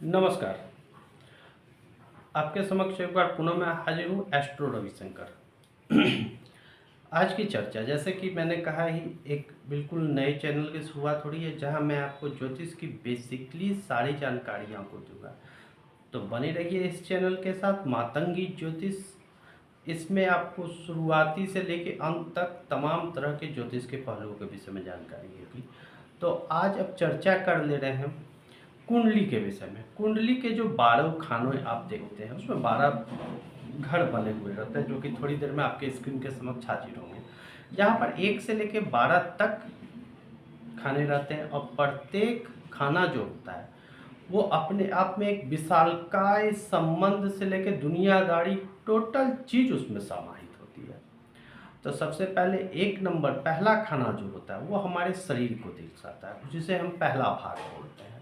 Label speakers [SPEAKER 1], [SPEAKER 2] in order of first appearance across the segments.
[SPEAKER 1] नमस्कार। आपके समक्ष एक बार पुनः मैं हाजिर हूँ एस्ट्रो रविशंकर। आज की चर्चा, जैसे कि मैंने कहा ही, एक बिल्कुल नए चैनल की शुरुआत हो रही है जहां मैं आपको ज्योतिष की बेसिकली सारी जानकारियां को दूंगा। तो बने रहिए इस चैनल के साथ मातंगी ज्योतिष। इसमें आपको शुरुआती से लेके अंत तक तमाम तरह के ज्योतिष के पहलुओं के विषय में जानकारी होगी। तो आज अब चर्चा कर ले रहे हैं कुंडली के विषय में। कुंडली के जो 12 खाने आप देखते हैं उसमें 12 घर बने हुए रहते हैं, जो कि थोड़ी देर में आपके स्क्रीन के समक्ष हाजिर होंगे। यहाँ पर 1 से लेके 12 तक खाने रहते हैं और प्रत्येक खाना जो होता है वो अपने आप में एक विशालकाय संबंध से लेके दुनियादारी टोटल चीज उसमें समाहित होती है। तो सबसे पहले 1 नंबर पहला खाना जो होता है वो हमारे शरीर को दर्शाता है, जिसे हम पहला भाग बोलते हैं।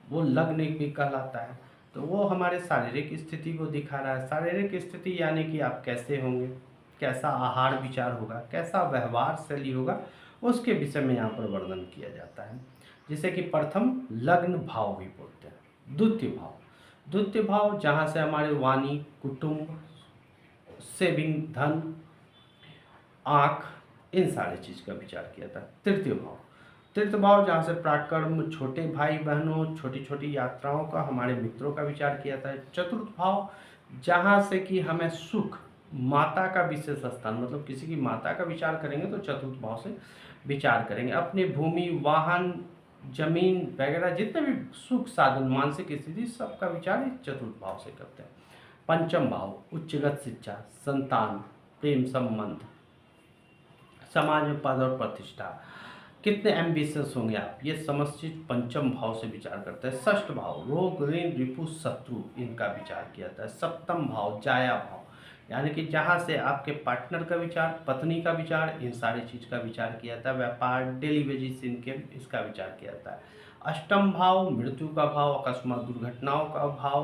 [SPEAKER 1] वो लग्न भी कहलाता है। तो वो हमारे शारीरिक स्थिति को दिखा रहा है। शारीरिक स्थिति यानी कि आप कैसे होंगे, कैसा आहार विचार होगा, कैसा व्यवहार शैली होगा, उसके विषय में यहाँ पर वर्णन किया जाता है। जिसे कि प्रथम लग्न भाव भी बोलते हैं। द्वितीय भाव जहाँ से हमारे वाणी, कुटुंब, सेविंग, धन, आँख, इन सारे चीज़ का विचार किया था। तृतीय भाव जहाँ से पराक्रम, छोटे भाई बहनों, छोटी छोटी यात्राओं का, हमारे मित्रों का विचार किया था। चतुर्थ भाव जहाँ से कि हमें सुख, माता का विशेष स्थान, मतलब किसी की माता का विचार करेंगे तो चतुर्थ भाव से विचार करेंगे। अपनी भूमि, वाहन, जमीन वगैरह जितने भी सुख साधन, मानसिक स्थिति, सबका विचार इस चतुर्थ भाव से करते हैं। पंचम भाव उच्चगत शिक्षा, संतान, प्रेम संबंध, समाज में पद और प्रतिष्ठा, कितने एम्बिशियस होंगे आप, ये समस्त चीज पंचम भाव से विचार करते हैं। षष्ठ भाव रोग, ऋण, रिपु, शत्रु, इनका विचार किया जाता है। सप्तम भाव जाया भाव, यानी कि जहाँ से आपके पार्टनर का विचार, पत्नी का विचार, इन सारी चीज का विचार किया जाता है। व्यापार, डेली वेजेस, इनके इसका विचार किया जाता है। अष्टम भाव मृत्यु का भाव, अकस्मात दुर्घटनाओं का भाव,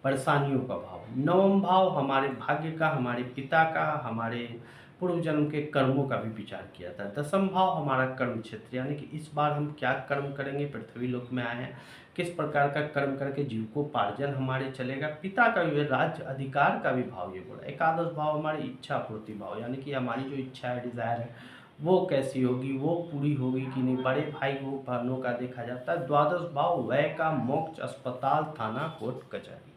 [SPEAKER 1] परेशानियों का भाव। नवम भाव हमारे भाग्य का, हमारे पिता का, हमारे पूर्व जन्म के कर्मों का भी विचार किया था। दसम भाव हमारा कर्म क्षेत्र, यानी कि इस बार हम क्या कर्म करेंगे, पृथ्वी लोक में आए हैं, किस प्रकार का कर्म करके जीविकोपार्जन हमारे चलेगा। पिता का भी, राज्य अधिकार का भी भाव ये बोला। एकादश भाव हमारी इच्छा पूर्ति भाव, यानी कि हमारी जो इच्छा है, डिजायर है, वो कैसी होगी, वो पूरी होगी कि नहीं, बड़े भाई बहनों का देखा जाता है। द्वादश भाव व्यय का, मोक्ष, अस्पताल, थाना, कोर्ट, कचहरी।